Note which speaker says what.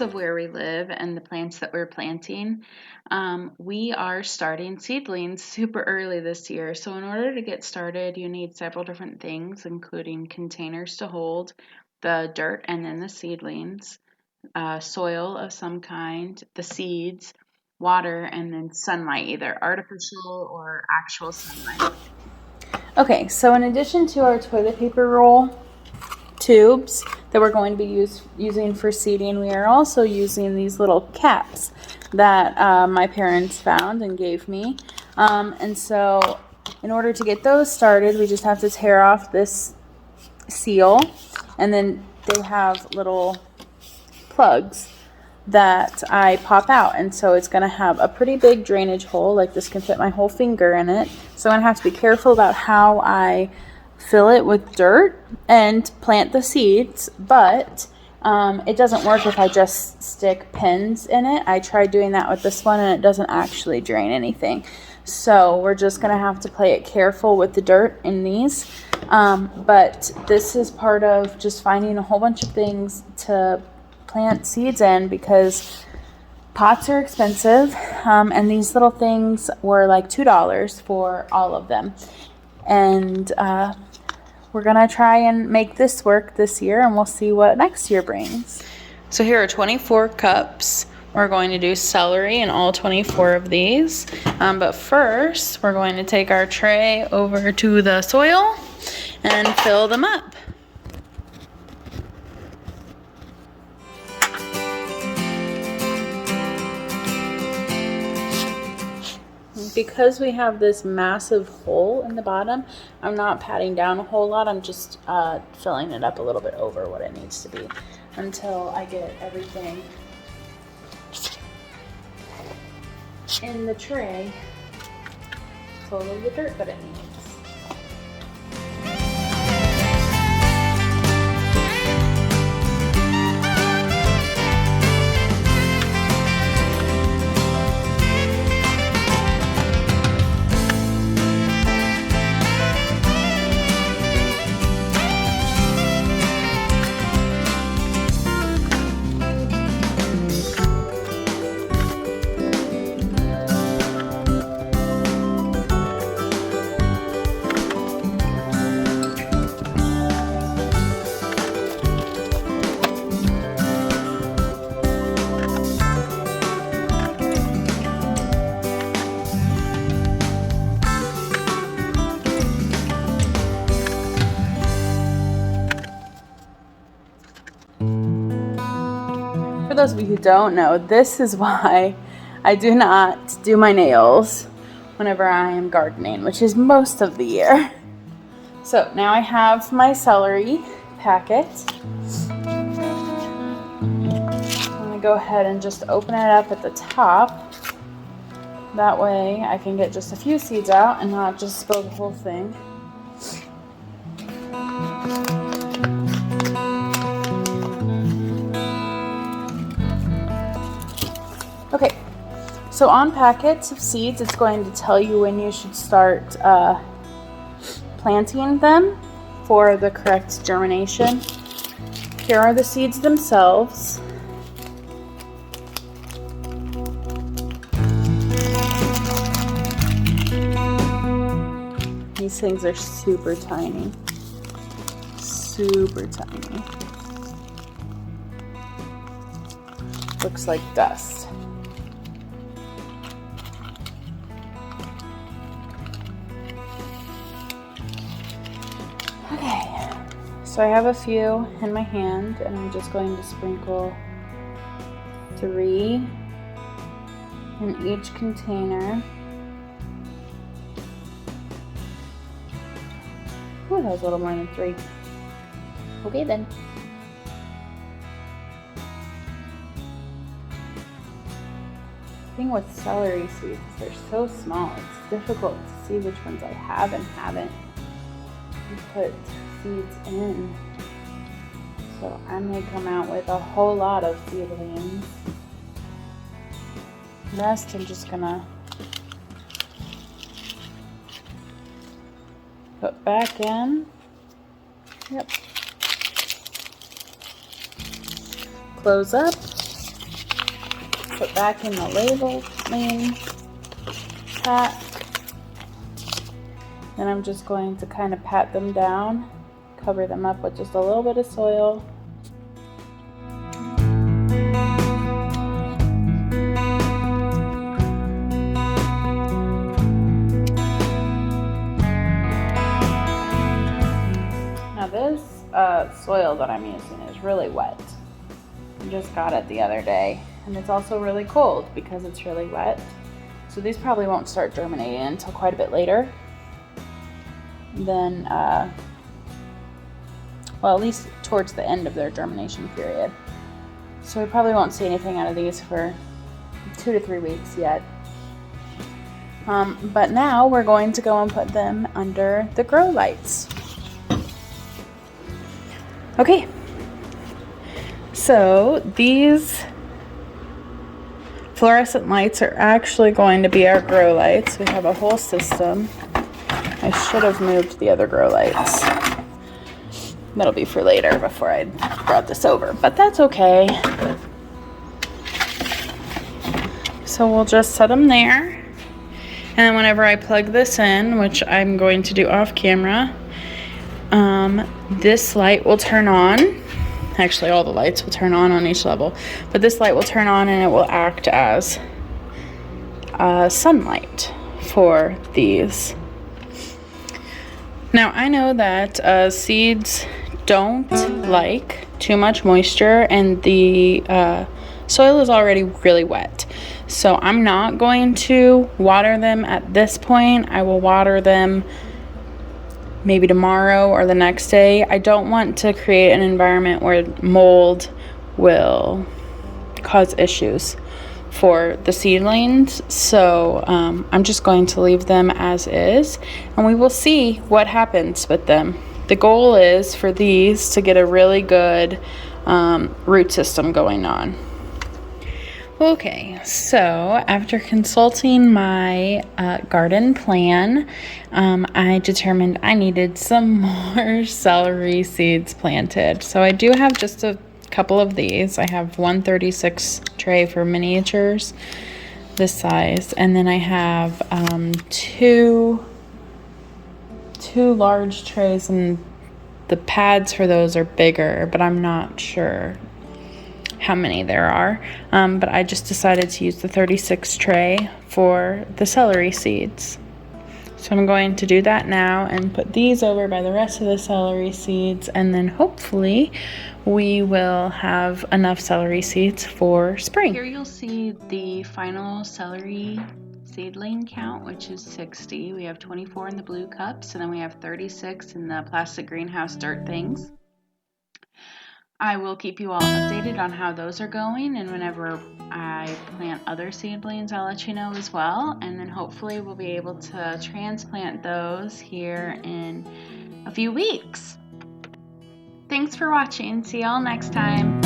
Speaker 1: of where we live and the plants that we're planting, we are starting seedlings super early this year. So in order to get started, you need several different things, including containers to hold the dirt and then the seedlings, soil of some kind, the seeds, water, and then sunlight, either artificial or actual sunlight.
Speaker 2: Okay, so in addition to our toilet paper roll tubes that we're going to be using for seeding, we are also using these little caps that my parents found and gave me. And so in order to get those started, we just have to tear off this seal, and then they have little plugs that I pop out, and so it's going to have a pretty big drainage hole. Like, this can fit my whole finger in it, so I'm going to have to be careful about how I fill it with dirt and plant the seeds. But it doesn't work if I just stick pins in it. I tried doing that with this one and it doesn't actually drain anything, so we're just going to have to play it careful with the dirt in these. But this is part of just finding a whole bunch of things to plant seeds in, because pots are expensive, and these little things were like $2 for all of them. And we're gonna try and make this work this year, and we'll see what next year brings. So here are 24 cups. We're going to do celery in all 24 of these, but first we're going to take our tray over to the soil and fill them up. Because we have this massive hole in the bottom, I'm not patting down a whole lot. I'm just filling it up a little bit over what it needs to be until I get everything in the tray full of the dirt that it needs. For those of you who don't know, this is why I do not do my nails whenever I am gardening, which is most of the year. So now I have my celery packet. I'm gonna go ahead and just open it up at the top. That way I can get just a few seeds out and not just spill the whole thing. Okay, so on packets of seeds, it's going to tell you when you should start planting them for the correct germination. Here are the seeds themselves. These things are super tiny. Super tiny. Looks like dust. Okay, so I have a few in my hand, and I'm just going to sprinkle 3 in each container. Oh, that was a little more than 3. Okay then. The thing with celery seeds, they're so small, it's difficult to see which ones I have and haven't put seeds in. So I may come out with a whole lot of seedlings. The rest I'm just gonna put back in. Yep. Close up. put back in the labeling pack. Then I'm just going to kind of pat them down, cover them up with just a little bit of soil. Now this soil that I'm using is really wet. I just got it the other day, and it's also really cold because it's really wet. So these probably won't start germinating until quite a bit later. Then, well, at least towards the end of their germination period. So we probably won't see anything out of these for 2 to 3 weeks yet. But now we're going to go and put them under the grow lights. Okay, so these fluorescent lights are actually going to be our grow lights. We have a whole system. I should have moved the other grow lights. That'll be for later before I brought this over, but that's okay. So we'll just set them there. And then whenever I plug this in, which I'm going to do off camera, this light will turn on. Actually, all the lights will turn on each level, but this light will turn on and it will act as sunlight for these. Now, I know that seeds don't like too much moisture, and the soil is already really wet. So I'm not going to water them at this point. I will water them maybe tomorrow or the next day. I don't want to create an environment where mold will cause issues for the seedlings, so I'm just going to leave them as is, and we will see what happens with them. The goal is for these to get a really good root system going on. Okay, so after consulting my garden plan, I determined I needed some more celery seeds planted. So I do have just a couple of these. I have 136 tray for miniatures, this size, and then I have two large trays, and the pads for those are bigger, but I'm not sure how many there are. But I just decided to use the 36 tray for the celery seeds. So I'm going to do that now and put these over by the rest of the celery seeds, and then hopefully we will have enough celery seeds for spring.
Speaker 1: Here you'll see the final celery seedling count, which is 60. We have 24 in the blue cups, and then we have 36 in the plastic greenhouse dirt things. I will keep you all updated on how those are going, and whenever I plant other seedlings, I'll let you know as well. And then hopefully we'll be able to transplant those here in a few weeks. Thanks for watching. See y'all next time.